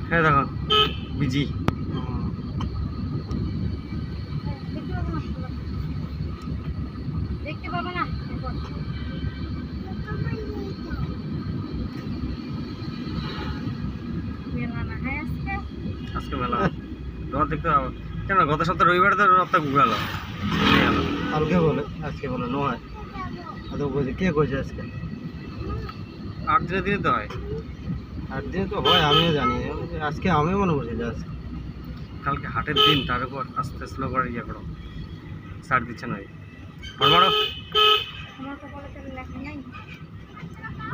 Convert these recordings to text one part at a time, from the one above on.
হ্যাঁ দেখো বিজি। দেখতে পাবো না মেলা না হ্যাঁ আজকে মেলা তোমার দেখতে পাবো কেন? গত সপ্তাহে রবিবারে তো রথটা ঘুরাল কালকে বলে আজকে বলে নয়। বলছে কে করছে আজকে? 8 দিনে দিনে তো হয়। 8 দিনে তো হয়, আমিও জানি। আজকে আমিও মনে করছি যে আজকে কালকে হাটের দিন, তার উপর আস্তে স্লো করে ইয়ে করো, ছাড় দিচ্ছে না। মারো আমার কপালে তো লেখা নাই।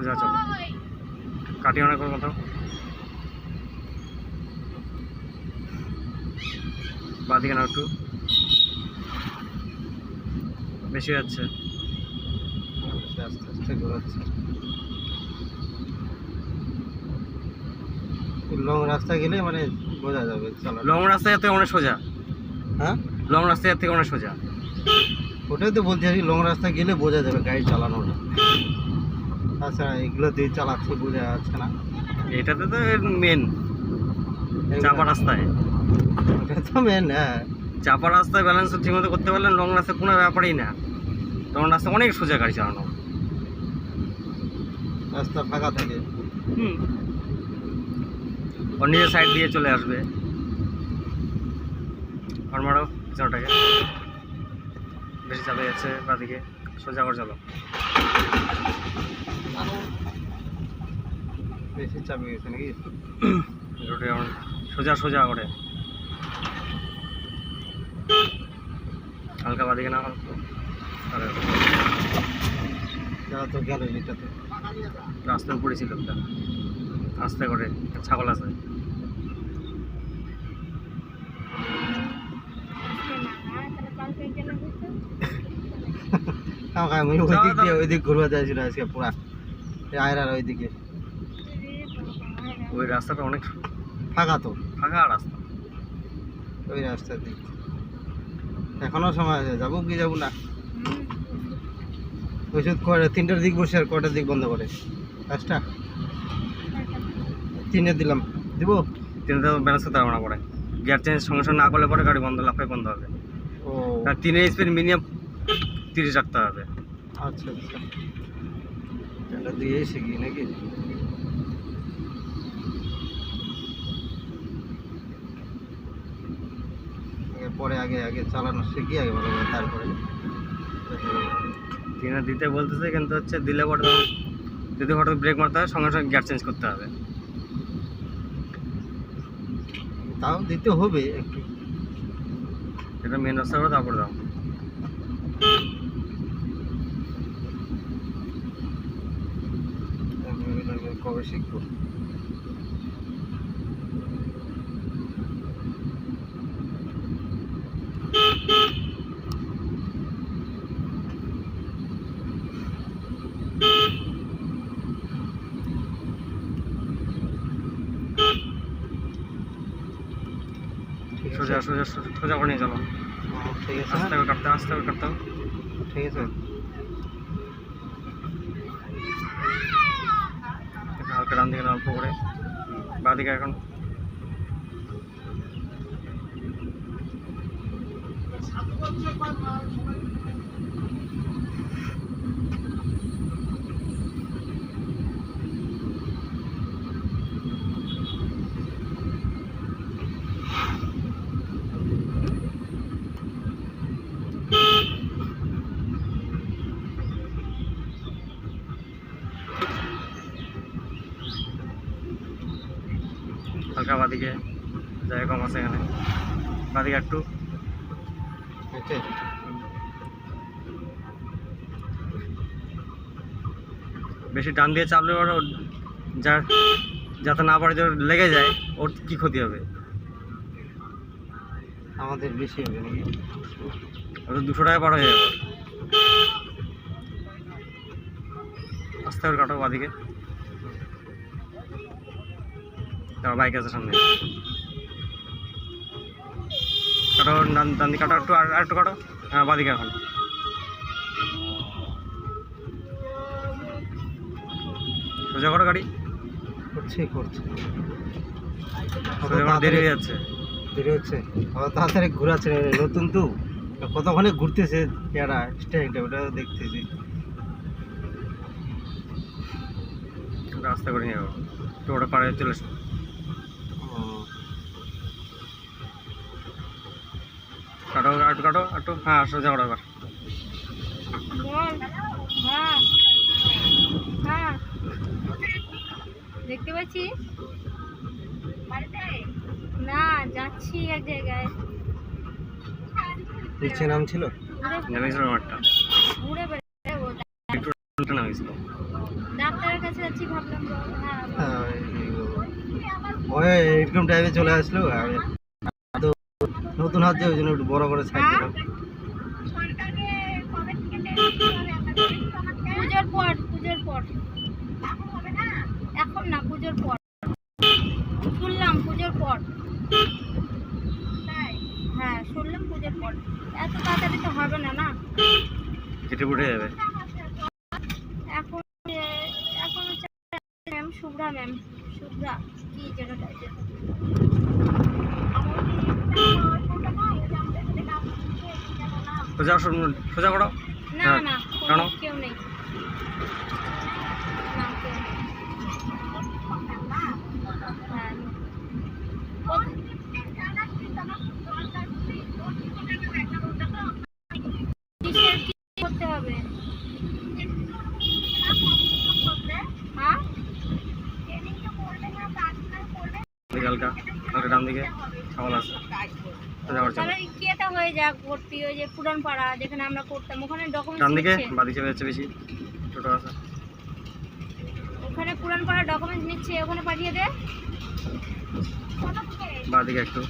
যা চলো কাটিও না কোনো কথা। বাদিকে না একটু বেশি যাচ্ছে, আস্তে আস্তে ঘোরাচ্ছে। লং রাস্তা গেলে মানে বোঝা যাবে চালানো। লং রাস্তায় থেকে অনেক সোজা। হ্যাঁ, লং রাস্তায় থেকে অনেক সোজা। ওটাই তো বলছি, লং রাস্তা গেলে বোঝা যাবে গাড়ি চালানোটা। তাছাড়া এগুলো দিয়ে চালাচ্ছে বোঝা যাচ্ছে না। এটাতে তো মেন চাপা রাস্তায়, ওটা তো মেন। হ্যাঁ, চাপা রাস্তায় ব্যালেন্স ঠিক মতো করতে পারলে লং রাস্তায় কোনো ব্যাপারই না। লং রাস্তায় অনেক সোজা গাড়ি চালানো। রাস্তা ফাঁকা থাকে। ওর নিজের সাইড দিয়ে চলে আসবে। আর মারো পিছনটাকে, বেশি চাপে যাচ্ছে বাদিকে, সোজা করে চলো। বেশি চাপে গেছে নাকি? রোডে সোজা সোজা করে হালকা বাদিকে না তো গেল এটাতে। রাস্তার উপরে ছিল একটা, আস্তে করে ছাগল আছে। আমি ওইদিক ঘুরবা চাইছিল আজকে পুরা আয়রার ওইদিকে। ওই রাস্তাটা অনেক ফাঁকা তো, ফাঁকা রাস্তা ওই রাস্তার দিক। এখনো সময় আছে, যাবো কি যাবো না? ওষুধ 3টার দিক বসে আর কটার দিক বন্ধ করে? 5টা 3-এ দিলাম, দিব। 3টা ব্যালেন্স করতে পারবো না পরে, গিয়ার চেঞ্জ সঙ্গে সঙ্গে না করলে পরে গাড়ি বন্ধ, লাফাই বন্ধ হবে। ও আর 3-এর স্পিড মিনিমাম 30 রাখতে হবে। আচ্ছা আচ্ছা, এটা দিয়েই শিখি নাকি? পরে আগে আগে চালানো শিখি, আগে ভালো করে, তারপরে 3-এ দিতে বলতেছে, কিন্তু হচ্ছে দিলে পরে তখন যদি হঠাৎ ব্রেক মারতে হয় সঙ্গে সঙ্গে গিয়ার চেঞ্জ করতে হবে। তাও দিতে হবে একটু। এটা মেন রাস্তা করে তারপরে দাও। কবে শিখবো? সোজা সোজা সোজা করে নিয়ে চলো। ঠিক আছে, আস্তে করে কাটতে, আস্তে করে কাটতে। ঠিক আছে। হালকা ডান দিকে অল্প করে, বাঁ দিকে এখন হালকা বাদিকে জায়গা কম আছে এখানে, বাদিকে একটু বেশি ডান দিয়ে চাপলে ওর যাতে না পারে যে লেগে যায়, ওর কি ক্ষতি হবে? আমাদের বেশি হবে নাকি? ওর তো 200 টাকা পার হয়ে যাবে। আস্তে করে কাটো বাদিকে, তার বাইক আছে সামনে, কাটো ডান দিকে কাটো, একটু আর একটু কাটো। হ্যাঁ বাদিকে এখন সোজা করো গাড়ি। করছি করছি। সোজা করো, দেরি হয়ে যাচ্ছে। দেরি হচ্ছে, আবার তাড়াতাড়ি ঘোরাচ্ছে, নতুন তো কতক্ষণে ঘুরতেছে পেয়ারা স্ট্যান্ডটা, ওটা দেখতেছি। রাস্তা করে নিয়ে যাবো, তো ওটা পাড়ে চলে এসো। কাটো একটু কাটো একটু, হ্যাঁ সোজা করো এবার। বল। হ্যাঁ হ্যাঁ, দেখতে পাচ্ছিস? না, যাচ্ছি এক জায়গায়। নিচে নাম ছিল, নেমেছিল আমারটা, ঘুরে বেড়াবো। একটু উল্টে নামিয়েছিল। ডাক্তারের কাছে যাচ্ছি, ভাবলাম হ্যাঁ ওই এরকম টাইপে চলে আসলো। আমি তো নতুন হাত দিয়ে ওই জন্য একটু বড় করে সাইড দিলাম। পুজোর পর, পুজোর পর। এখন না, পুজোর পর শুনলাম, পুজোর পর। হ্যাঁ শুনলাম পুজোর পর, এত তাড়াতাড়ি তো হবে না না। কেটে উঠে যাবে। এখন এখন হচ্ছে ম্যাম শুভ্রা, ম্যাম শুভ্রা কি যেন টাইটেল। সোজা সোজা করো। না হ্যাঁ, না, কেন? কেউ নেই। না, কেউ নেই। হ্যাঁ, কিসের কি করতে হবে? হ্যাঁ, দিকে হালকা হালকা ডান দিকে ছাগল আছে, সোজা করে চলো। তাহলে কেটা হয়ে যাক ভর্তি, ওই যে পুরান পাড়া যেখানে আমরা করতাম, ওখানে ডান ডকুমেন্টস দিকে নিচ্ছে। বাদিকে যাচ্ছে বেশি, ছোটো আছে। ওখানে পুরান পাড়া ডকুমেন্টস নিচ্ছে, ওখানে পাঠিয়ে দে। বাদিকে একটু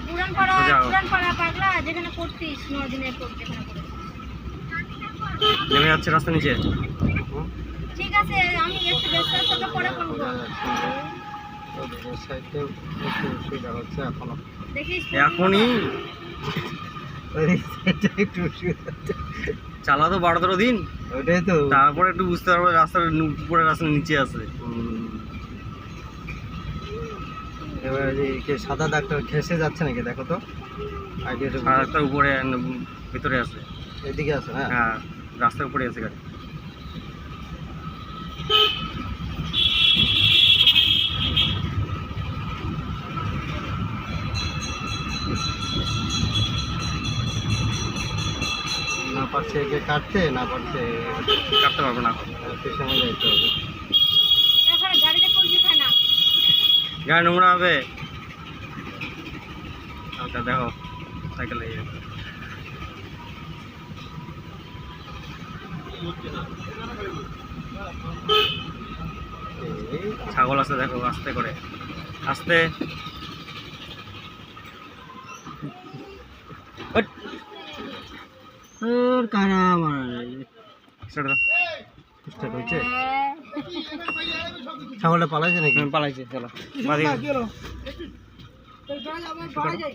পুরান পাড়া, সোজা হও। পুরান পাড়া পাগলা, যেখানে করতিস 9 দিনের কোর্স, যেখানে করতিস। নেমে যাচ্ছে রাস্তা নিচে। ঠিক আছে, আমি একটু ব্যস্ত আছি, তোকে পরে ফোন করবো। সাইডে একটু অসুবিধা হচ্ছে এখনো, দেখিস এখনই ওই সাইডে একটু অসুবিধা হচ্ছে। চালা তো 12-13 দিন, ওইটাই তো। তারপরে একটু বুঝতে পারবো রাস্তার উপরে রাস্তার নিচে আছে। এবার যে কে সাদা ডাক্তার ঘেসে যাচ্ছে নাকি দেখো তো, আইডিয়াটা রাস্তার উপরে ভিতরে আছে। এদিকে আছে। হ্যাঁ হ্যাঁ রাস্তার উপরে আছে গাড়ি। না পারছে একে কাটতে, না পারছে কাটতে পারবো না, স্টেশনে যাইতে হবে। এখানে গাড়িতে কুলফি খায় না। গাড়ি নোংরা হবে। হালকা দেখো সাইকেল এই ছাগল আছে দেখো, আস্তে করে আস্তে। কানা আমার ছেড়ে দাও। স্টার্ট হচ্ছে, ছাগলটা পালাইছে নাকি? পালাইছে, চলো বাদিকে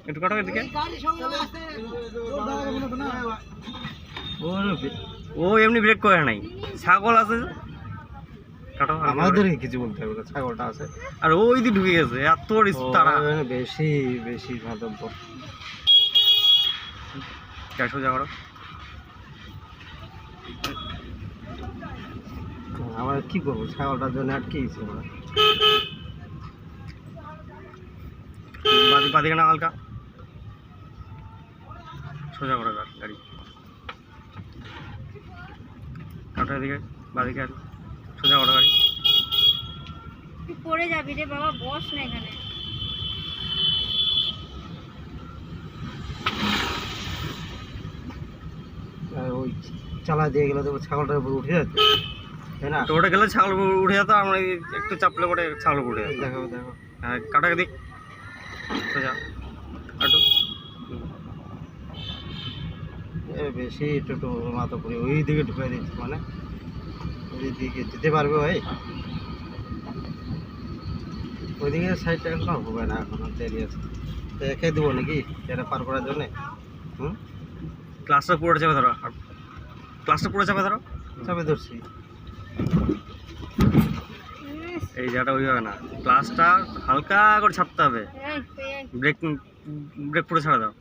একটু কাটো এদিকে। ও এমনি ব্রেক করে নাই, ছাগল আছে কাটো। আমাদের কিছু বলতে হবে না, ছাগলটা আছে। আর ওই দিকে ঢুকে গেছে, এত তারা। বেশি বেশি মন্তব্য। সোজা করো। আমরা কি করবো, ছাগলটার জন্য আটকে গেছি আমরা। বাদিকে না হালকা সোজা করো এবার গাড়ি কাটো এদিকে বাদিকে আর সোজা করো গাড়ি। তুই পড়ে যাবি রে বাবা, বস না এখানে। আর ওই চালা দিয়ে গেলে তো ছাগলটার উপর উঠে যাচ্ছে, তাই না? তো ওটা গেলে ছাগল উঠে যেত, আমরা একটু চাপলে করে ছাগল উঠে যেত। দেখো দেখো, হ্যাঁ কাটা দিক সোজা আটু। বেশি টোটো মাথা পড়ে ওই দিকে ঢুকাই দিচ্ছে, মানে ওই দিকে যেতে পারবে ভাই? ওইদিকে সাইডটা এখনো হবে না, এখনো দেরি আছে। তো একে দেবো নাকি এটা পার করার জন্যে? ক্লাসটা পুরো চাপে ধরো, ক্লাসটা পুরো চাপে ধরো। চাপে ধরছি। ইস, এই জায়গাটা ওইভাবে না, ক্লাসটা হালকা করে ছাড়তে হবে, এই, ব্রেক ব্রেক পুরো ছাড়া দাও,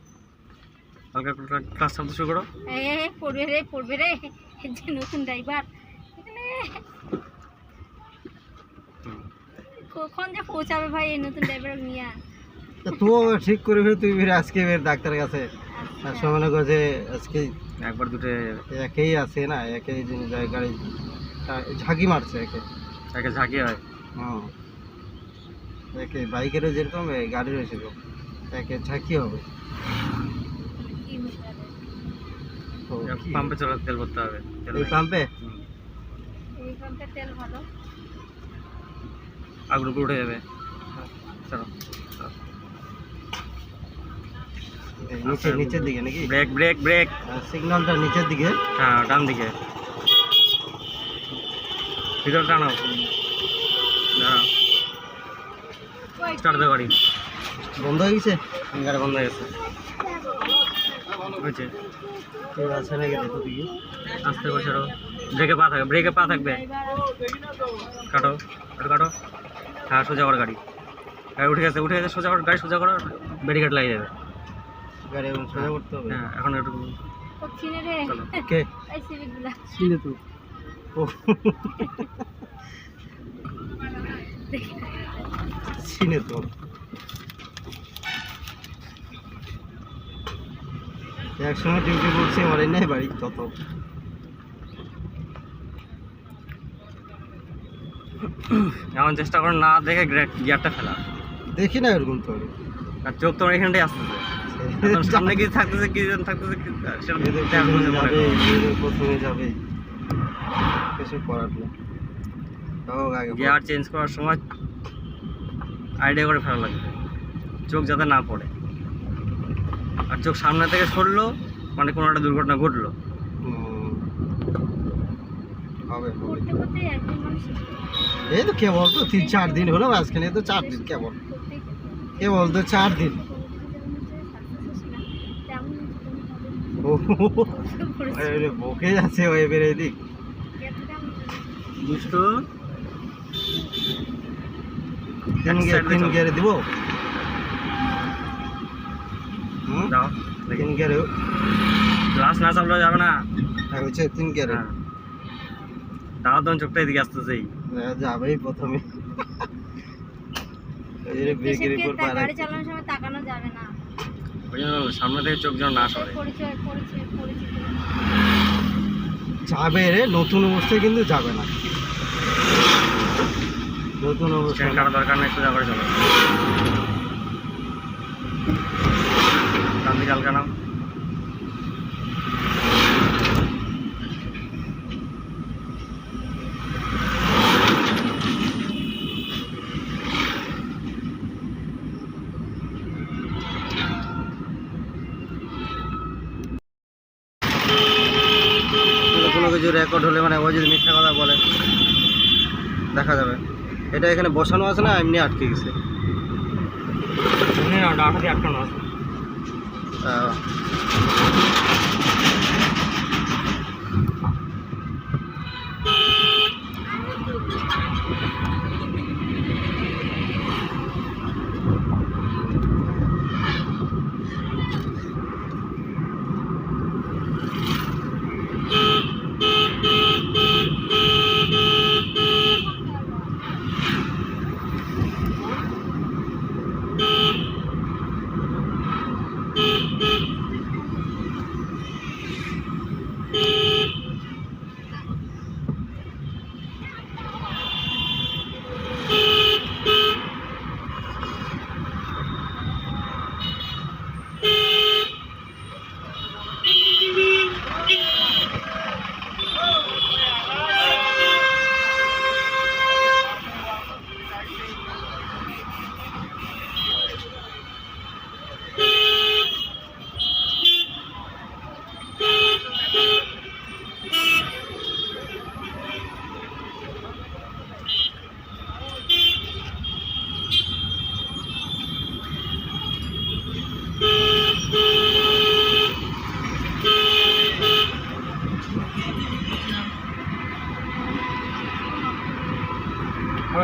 হালকা করে ক্লাস ছাড়তে শুরু করো। পড়বে রে এই যে নতুন ড্রাইভার এখানে কখন যে পৌঁছাবে ভাই এই নতুন ড্রাইভার নিয়ে। তা তো ঠিক করে ফের তুই ফিরে আজকে ফের ডাক্তারের কাছে আর সে মনে করছে আজকে একবার দুটো একেই আছে না, একেই গাড়ি ঝাঁকি মারছে একে। একে ঝাঁকি হয়। হুম, একে বাইকেরও যেরকম গাড়িরও সেরকম, একে ঝাঁকি হবে। কি মিশাবে তো কি? পাম্পে চলে তেল ভরতে হবে, তেল এই নেই। পাম্পে হুম। এই পাম্পের তেল ভালো। আগুন উপরে উঠে যাবে। চলো এই নিচের দিকে নাকি? Break break break. সিগন্যালটা নিচের দিকে। হ্যাঁ ডান দিকে, ভিতরে টানাও, দাঁড়াও, স্টার্ট দাও গাড়ি। বন্ধ হয়ে গেছে? গাড়ি বন্ধ হয়ে গেছে, হয়েছে। কেউ আছে নাকি দেখো দিকে। আস্তে করে ছাড়ো, ব্রেকে পা থাকবে, কাটো একটু কাটো। হ্যাঁ সোজা করো গাড়ি, গাড়ি উঠে গেছে সোজা করো, গাড়ি সোজা করো, ব্যারিকেড লাগিয়ে যাবে। গাড়ি এখন সোজা করতে হবে। হ্যাঁ এখন একটু ও চিনে রে চলো। কে এই সিভিকগুলা চিনে তো? ও চিনে তো। একসময় ডিউটি করছি আমার নাই বাড়ি তত। এমন চেষ্টা করো না দেখে গিয়ারটা ফেলা, দেখি না এরকম তো। আর চোখ তোমার এখানটাই আসতেছে, এখন সামনে কি থাকতেছে সেটা দেখার কোনো মনে করো। প্রথমে যাবে, কিছু করার নেই। গিয়ার চেঞ্জ করার সময় আইডিয়া করে ফেলা লাগবে, চোখ যাতে না পড়ে। আর চোখ সামনে থেকে সরলো মানে কোনো একটা দুর্ঘটনা ঘটলো। হবে হবে। করতে করতে একদিন মানুষ এই তো কেবল তো 3-4 দিন হলো, আজকাল তো 4 দিন কেবল, করতেই কেবল তো 4 দিন। ও আরে বকে যাচ্ছে ওই বের এদিক দুষ্ট তিন গিয়ারে দিব। দাও, 3 গিয়ারে গ্লাস না চাপলে যাবে না। হচ্ছে 3 গিয়ারে হ্যাঁ দাও, তখন চোখটা এদিকে আসতেছেই। যাবেই প্রথমে। এই যে ব্রেকের উপর পা গাড়ি রাখছি। চালানোর সময় তাকানো যাবে না। ওই জন্য সামনে থেকে চোখ যেন না সরে। পরিচয় যাবে রে, নতুন অবস্থায় কিন্তু যাবে না, নতুন অবস্থায় ট্রেন কাটার দরকার নেই, সোজা করে চলো। ডান দিকে হালকা নাও, কোনো কিছু রেকর্ড হলে মানে ও যদি মিথ্যা কথা বলে দেখা যাবে। এটা এখানে বসানো আছে না, এমনি আটকে গেছে। ডাটা দিয়ে আটকানো আছে।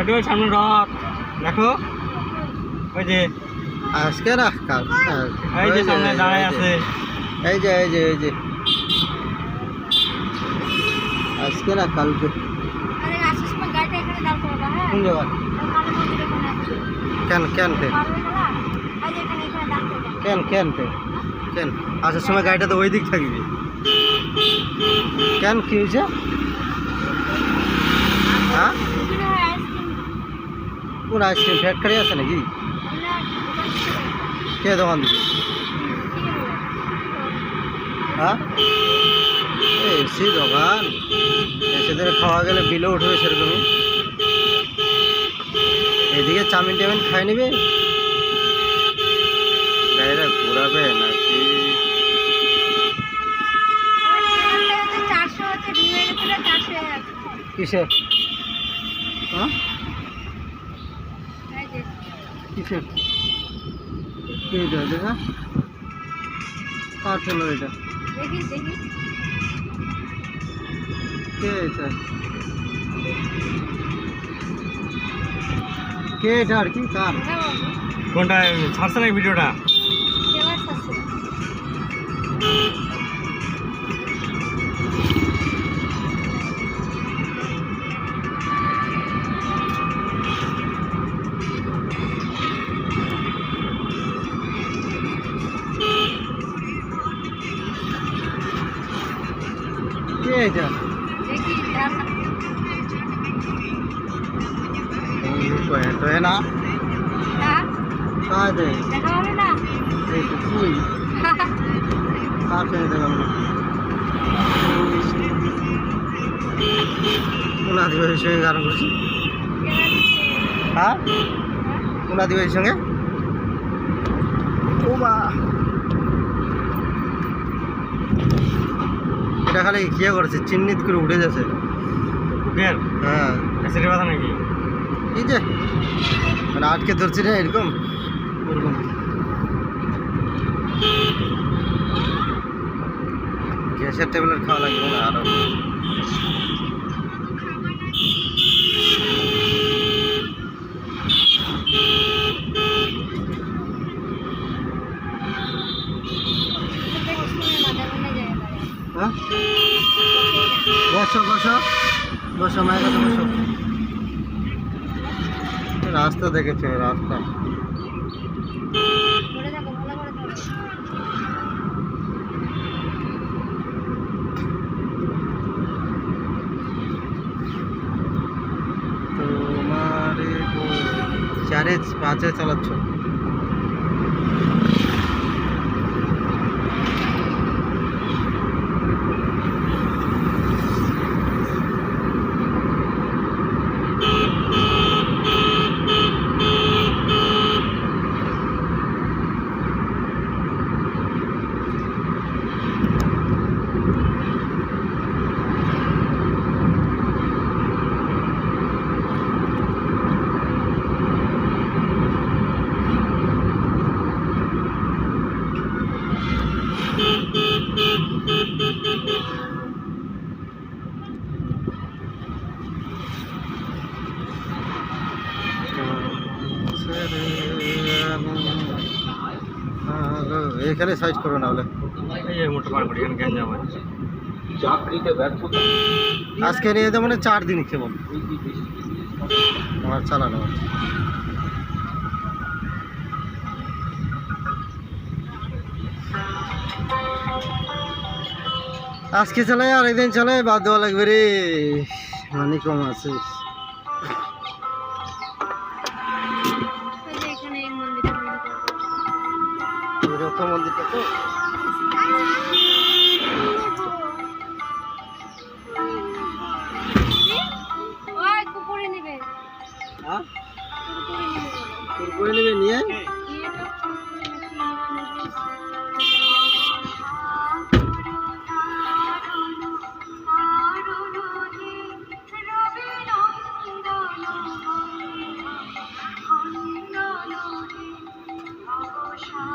ওটা ওই সামনে রথ দেখো, ওই যে আজকে না কাল, এই যে সামনে দাঁড়ায় আছে। এই যে এই যে এই যে আজকে না কালকে। আরে আসার সময় গাড়িটা এখানে দাঁড় করবা, হ্যাঁ? কোন জায়গা? কালী মন্দিরের ওখানে আছে। কেন কেন তে? পারবে না? এই যে এখানে দাঁড় করবা। কেন কেন তে? কেন আসার সময় গাড়িটা তো ওই দিক থাকবে। কেন কি হয়েছে? হ্যাঁ, ওখানে হয় আইসক্রিম। কোন আইসক্রিম ফ্যাক্টরি আছে নাকি? না, দোকান ছিল। কে দোকান দিবে? ঠিক আছে। হ্যাঁ, এসি দোকান, এসিদের খাওয়া গেলে বিলও উঠবে সেরকমই। এদিকে চাউমিন টাউমিন খাই নিবে, গাড়িটা ঘোরাবে নাকি? ওই 400 হচ্ছে, নিয়ে গেছিল 400 আছে। কিসের? হ্যাঁ, এই যে কিসের? কি এটা দেখা? কার হলো এটা? দেখি দেখি। কে এটা? কে এটা আর কি কার? হ্যাঁ বাবু, কোনটা ছাড়ছে নাকি ভিডিওটা? কেলার আছে। কে এটা? দেখি ধার না। তো है ना হ্যাঁ, कहाँ थे দেখা হবে না। এই তো তুই কার সঙ্গে দেখা হলো কোন আদিবাসীর সঙ্গে গান করছি কেলার দিচ্ছে। হ্যাঁ হ্যাঁ? কোন আদিবাসীর সঙ্গে ও বা এটা খালি ইয়ে করেছে চিহ্নিত করে উঠে যাচ্ছে বুকের হ্যাঁ অ্যাসিডের কথা নাকি? এই যে মানে আটকে ধরছি রে এরকম ওরকম গ্যাসের ট্যাবলেট খাওয়া লাগবে না আরো হ্যাঁ বসো বসো বসো মায়ের কাছে বসো রাস্তা দেখেছো রাস্তা বলে দেখো, ভালো করে ধরো। তোমার 4-5 চালাচ্ছ এখানে সাইজ করো না হলে এই যে মোটর পার করি, এখানে গ্যাঞ্জাম হয়। আজকে নিয়ে যেতে মানে 4 দিন কেমন আমার চালানো আজকে চালাই আর একদিন চালাই বাদ দেওয়া লাগবে রে মানে কম আছে ওই যে এখানে এই মন্দিরটা তৈরি করবো। রথ মন্দিরটা তো ওই কুকুরে নেবে, হ্যাঁ কুকুরে নেবে বলো। করে নেবে নিয়ে নিয়ে তো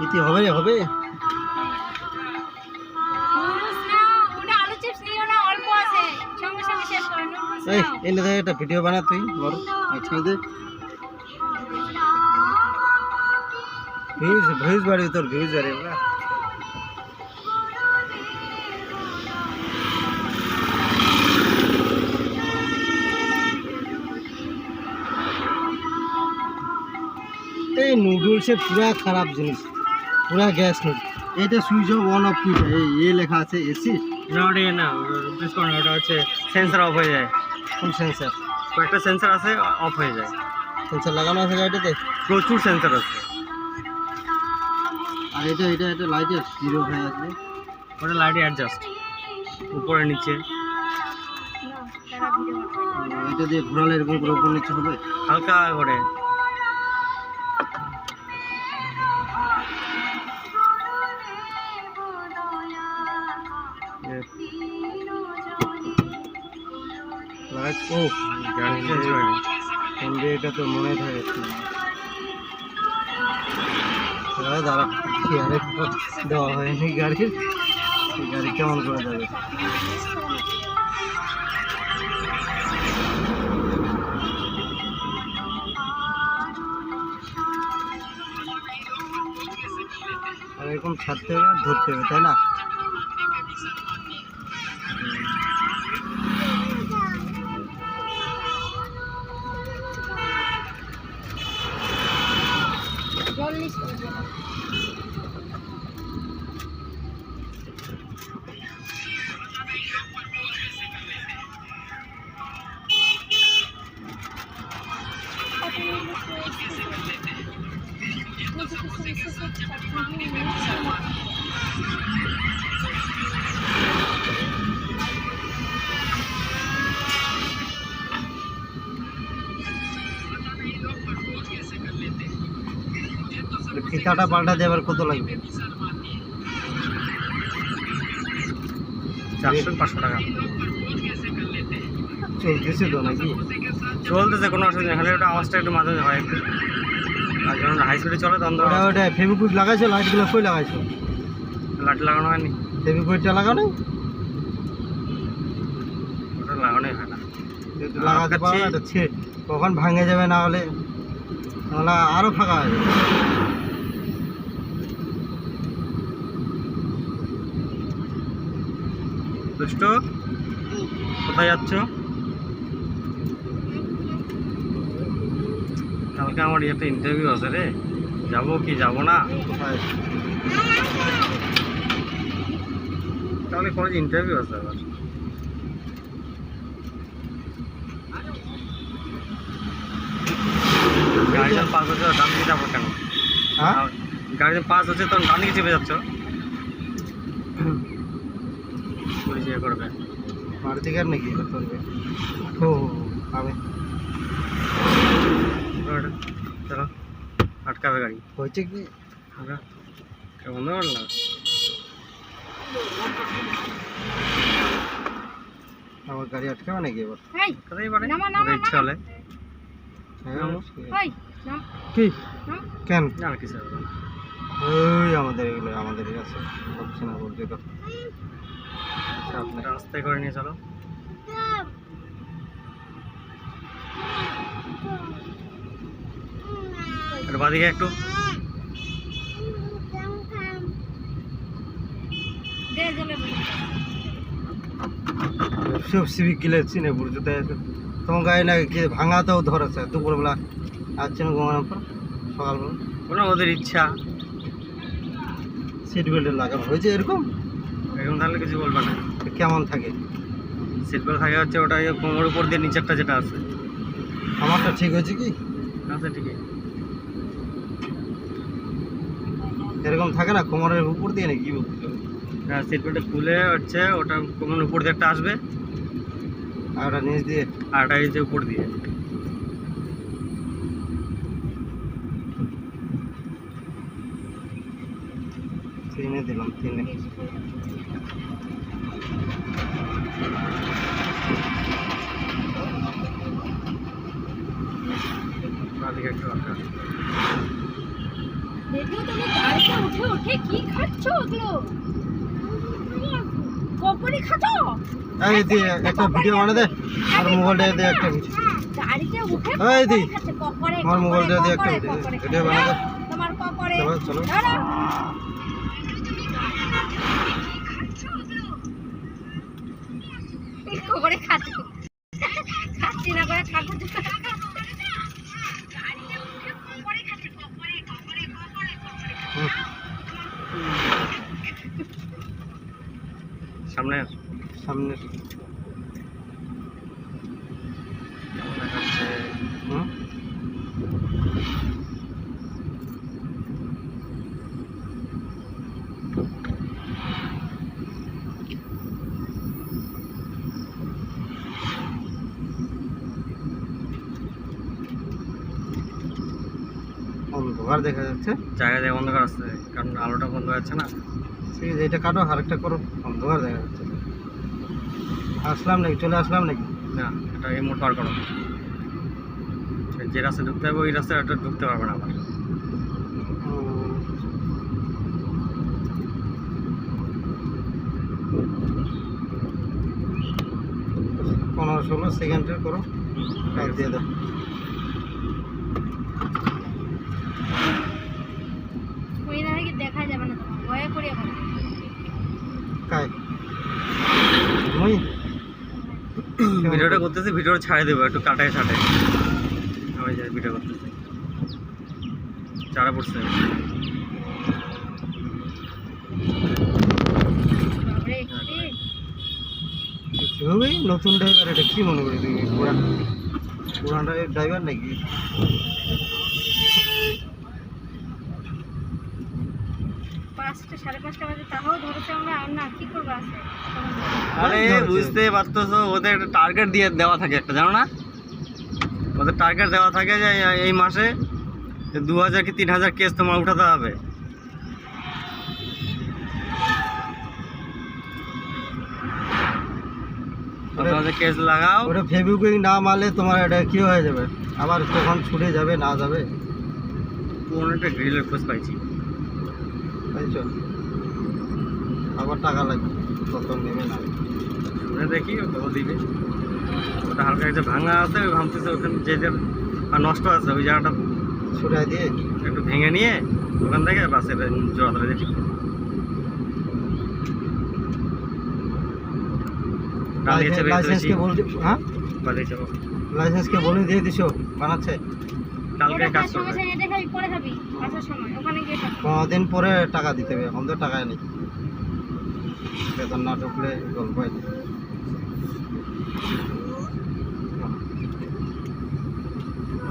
ইতি হবে রে হবে নুডলস নাও, ওটা আলু চিপস নিও না, অল্প আছে, সঙ্গে সঙ্গে শেষ করে নুডলস এই নাও। এনে দেখ একটা ভিডিও বানা তুই বড় একসাথে ভিউজ বাড়ি তোর ভিউজ বাড়ি না এই নুডলসের পুরা খারাপ জিনিস পুরা গ্যাস নুডল এইটা সুইচ অফ অন অফ কিটা এই লেখা আছে এসি না ওটা হচ্ছে সেন্সর অফ হয়ে যায়। কোন সেন্সার কয়েকটা সেন্সর আছে, অফ হয়ে যায়। সেন্সার লাগানো আছে গাড়িটাতে প্রচুর সেন্সর আছে। আর এটা লাইটের জিরো হয়ে আছে ওটা লাইট অ্যাডজাস্ট উপরে নিচে। না তারা ভিডিও বানায়। এটা দিয়ে ঘোরালে এরকম করে উপর নিচে হবে হালকা করে। ও গাড়ি চেঞ্জ করে নি। এটা তো মনে থাকে দাঁড়া চেয়ারে দেওয়া হয়নি গাড়ি কেমন করে যাবে আর এরকম ছাড়তে হবে আর ধরতে হবে তাই না চল্লিশ করে দেবো। ফিতাটা পাল্টা দেবার কত লাগবে 400-500 টাকা চলতেছে তো নাকি চলতেছে, কোনো অসুবিধা নেই। খালি ওটা আওয়াজটা একটু মাঝে মাঝে হয় একটু। আর যখন হাই স্পিডে চলে তখন তো ওটা ফেভিকুইক লাগাইছো লাইটগুলো কই লাগাইছো লাইট লাগানো হয়নি। ফেভিকুইকটা লাগানো ওটা লাগানোই হয় না। লাগাতে পারো না কখন ভাঙে যাবে না হলে তাহলে আরো ফাঁকা হয়ে যাবে দুষ্ট কোথায় যাচ্ছ? কালকে আমার একটা ইন্টারভিউ আছে রে, যাবো কি যাবো না? কোথায় তাহলে কলেজ ইন্টারভিউ আছে আবার। গাড়ি যখন পাস হচ্ছে ডান দিকে যাবো কেন? হ্যাঁ গাড়ি যখন পাস হচ্ছে তখন ডান দিকে চেপে যাচ্ছ, পুলিশ ইয়ে করবে। মারুতি কার নাকি করবে ও আমি চলো আটকাবে গাড়ি। হয়েছে কি কেমন বললাম আমার গাড়ি আটকাবে নাকি এবার এই, কোথায় পারে নামা, নামা, ওদের ইচ্ছা হলে। হ্যাঁ, ওই, নাম, কি নাম। কেন না কিছু হবে না। ওই আমাদের এগুলো আমাদের আছে হচ্ছে না বলতে তো চাপ নেই। রাস্তায় করে নিয়ে চলো। একটু বাদিকে একটু দে জলে বলি। সব সিভিক গিলে চিনে বুঝতে তাই তোমার গাড়ি না কি ভাঙাতেও ধরেছে দুপুরবেলা আসছে না ঘুমানোর পর সকালবেলা ওরা ওদের ইচ্ছা, সিট বেল্ট লাগানো হয়েছে এরকম এরকম তাহলে কিছু বলবে না। কেমন থাকে সিট বেল্ট থাকে হচ্ছে ওটা ওই কোমর উপর দিয়ে নিচেরটা যেটা আছে। আমারটা ঠিক হয়েছে কি আছে ঠিকই। এরকম থাকে না কোমরের উপর দিয়ে নাকি কি বলতে হবে হ্যাঁ, সিট বেল্টটা খুলে হচ্ছে ওটা কোমর উপর দিয়ে একটা আসবে আর ওটা নিচ দিয়ে আর একটা এই যে উপর দিয়ে। তিনে দিলাম তিনে বাদিকে একটু রাখা। দেখো তুমি গাড়িতে উঠে উঠে কি খাচ্ছ ওগুলো? পকোড়ি খাতো এই দি একটা ভিডিও বানা দে আর মোবাইলটা দিয়ে একটা ভিডিও গাড়িতে উঠে এই দি খাচ্ছে পকোড়ি আমার মোবাইলটা দিয়ে একটা ভিডিও বানা দে তোমার পকোড়ি চলো চলো পকোড়ি খাচ্ছি খাচ্ছি না করে ঠাকুর হুম। সামনে সামনে দেখাচ্ছে হুম অন্ধকার দেখা যাচ্ছে জায়গা জায়গা অন্ধকার আসছে, কারণ আলোটা বন্ধ যাচ্ছে না। ঠিক আছে এটা কাটো আরেকটা করো অন্ধকার দেখা যাচ্ছে আসলাম নাকি চলে আসলাম নাকি না, এটা এই মোট পার করো। যে রাস্তায় ঢুকতে হবে ওই রাস্তায় একটা ঢুকতে পারবে না আবার। পনেরো 16 সেকেন্ডের করো আর দিয়ে দাও ওই না থেকে দেখা যাবে না তোমার ভয়ে করি এখন কাই মই ভিডিওটা করতেছি, ভিডিওটা ছাড়ে দেবো একটু কাটায় ছাটে। আমি যাই ভিডিও করতেছি, চারা পড়ছে। বাবরে কি হবে নতুন ড্রাইভার এটা কি মনে করি তুমি পুরান ড্রাইভার নাকি পাঁচটা 5:30 বাজে তাও ধরেছে আমরা আর না কি করবো আছে আরে বুঝতে পারতেছো, ওদের একটা টার্গেট দিয়ে দেওয়া থাকে একটা, জানো না? ওদের টার্গেট দেওয়া থাকে যে এই মাসে 2000 কি 3000 কেস তোমার উঠাতে হবে। কেস লাগাও, ওটা ফেব্রুয়ারি না মারলে তোমার এটা কি হয়ে যাবে আবার তখন ছুটে যাবে না যাবে কোন একটা গ্রিলের খোঁজ পাইছি। বুঝছো আবার টাকা লাগবে তখন নেবে না শুনে দেখি ও কত দিবে। ওটা হালকা একটা ভাঙা আছে, ওই ভাঙতেছে ওখানে যে যে নষ্ট আছে ওই জায়গাটা ছুটাই দিয়ে একটু ভেঙে নিয়ে ওখান থেকে বাসে জোড়া ধরে দিয়ে ঠিক করো। লাইসেন্সকে বলে হ্যাঁ বাদিয়েছে লাইসেন্সকে বলে দিয়ে দিছো বানাচ্ছে কালকে কাজ সঙ্গে করবে। সঙ্গে এটা খালি পরে খাবি আসার সময় ওখানে গিয়ে খাবি 15 দিন পরে টাকা দিতে হবে এখন তো টাকাই নেই বেতন না ঢুকলে গল্প হয়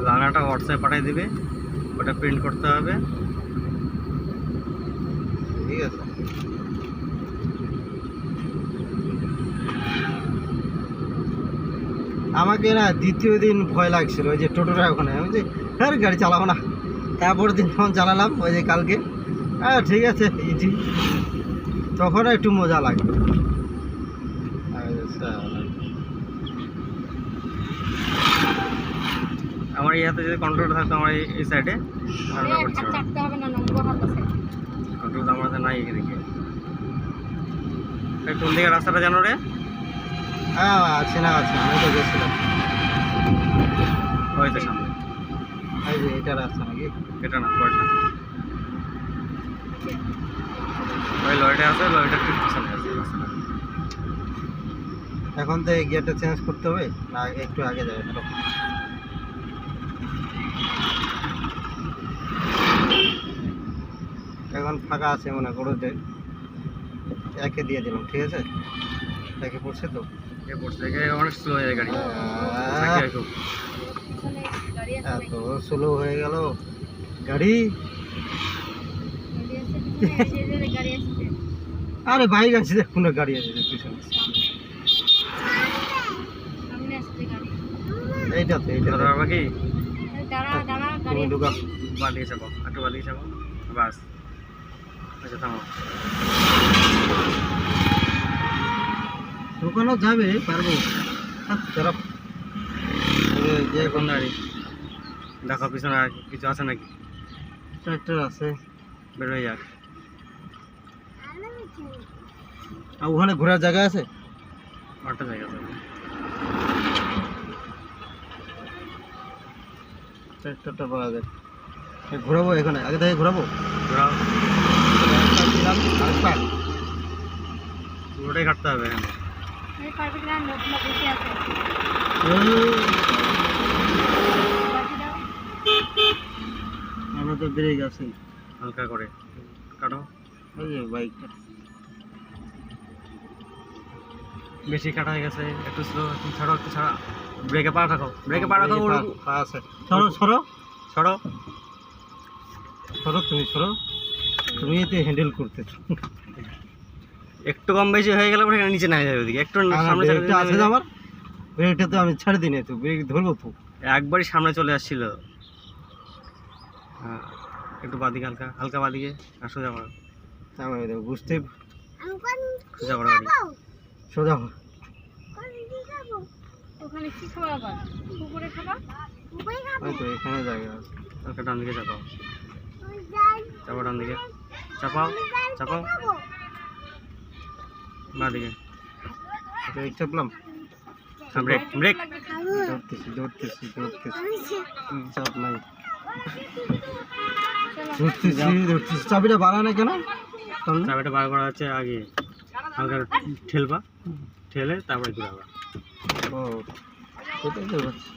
লাগাটা হোয়াটসঅ্যাপে পাঠিয়ে দিবে, ওটা প্রিন্ট করতে হবে। ঠিক আছে আমাকে না দ্বিতীয় দিন ভয় লাগছিল ওই যে টোটোটা ওখানে আমি যে হ্যাঁ গাড়ি চালাবো না তারপর দিন যখন চালালাম ওই যে কালকে হ্যাঁ ঠিক আছে ইজি তখন একটু মজা লাগে আমার এই হাতে যদি কন্ট্রোল থাকতো আমার এই সাইডে ধারণা হাত করছিল, চাপতে হবে না নম্বর হাত আছে কন্ট্রোল আমার হাতে নাই এদিকে। কোন দিকে রাস্তাটা জানো রে? হ্যাঁ আছে না আছে আমি তো গেছিলাম ওই তো সামনে, এই যে এটা রাস্তা নাকি এটা না পরটা ওই লরিটা আছে, লরিটা ঠিক পিছনে আছে রাস্তাটা। এখন তো এই গিয়ারটা চেঞ্জ করতে হবে না একটু আগে যাবে হ্যালো এখন ফাঁকা আছে মনে করো যে একে দিয়ে দিলাম ঠিক আছে একে পড়ছে তো এ পড়ছে অনেক স্লো হয়ে যায় গাড়ি। খুব ওখানে গাড়ি আছে এত স্লো হয়ে গেল গাড়ি গাড়ি আসছে আরে বাইক আছে দেখুন গাড়ি আছে পিছনে সামনে আসছে গাড়ি এইটা তো এইটা ধরো বাকি দাঁড়া দাঁড়া গাড়ি তুমি ঢুকা বালিয়ে যাবো, একটু বালিয়ে যাবো বাস। আচ্ছা থামো, ঢুকানো যাবে পারবো চলো যে কোন গাড়ি দেখো পিছনে আর কিছু আছে নাকি, ট্রাক্টর আছে বের হয়ে যাক। আর ওখানে ঘোরার জায়গা আছে? একটা জায়গা আছে। ট্রাক্টরটা পাওয়া যায়, ঘোরাবো এখানে, আগে থেকে ঘোরাবো। ঘোরাও, একটা দিলাম, আরেকটা। পুরোটাই কাটতে হবে এখানে। এই পারবে কিনা নতুন বসে আছে বাকি দাও। আমরা তো ব্রেক আছে। হালকা করে কাটো। ওই যে বাইকটা বেশি কাটা হয়ে গেছে, একটু স্লো, একটু ছাড়ো, একটু ছাড়া। ব্রেকে পা রাখো, ব্রেকে পা রাখো। পা আছে। সরো সরো ছড়ো। সরো, তুমি সরো, তুমি এতে হ্যান্ডেল করতেছো। একটু কম বেশি হয়ে গেলে পরে এখানে নিচে নেমে যাবে ওদিকে। একটু সামনে চলে ব্রেকটা আছে তো আমার, ব্রেকটা তো আমি ছাড় দিই না, তো ব্রেক ধরবো তো। একবারই সামনে চলে আসছিল। হ্যাঁ, একটু বাদিকে, হালকা হালকা বাদিকে, আর সোজা করো, আমি বুঝতে, সোজা করো গাড়ি। সোজা হ। ওখানে কি খাবা আবার? পুকুরে খাবা? ওই তো এখানে জায়গা আছে। হালকা ডান দিকে চাপাও, চাপাও ডান দিকে, চাপাও চাপাও বাদিকে। ব্রেক চাপলাম, হ্যাঁ, ব্রেক ব্রেক। ধরতেছি ধরতেছি ধরতেছি, চাপ নাই, চলো ধরতেছি ধরতেছি। চাবিটা বাড়া না কেন? সামনে? চাবিটা বার করা হচ্ছে আগে, হালকা ঠেলবা, ঠেলে তারপরে ঘুরাবা। ও, সেটাই তো হচ্ছে।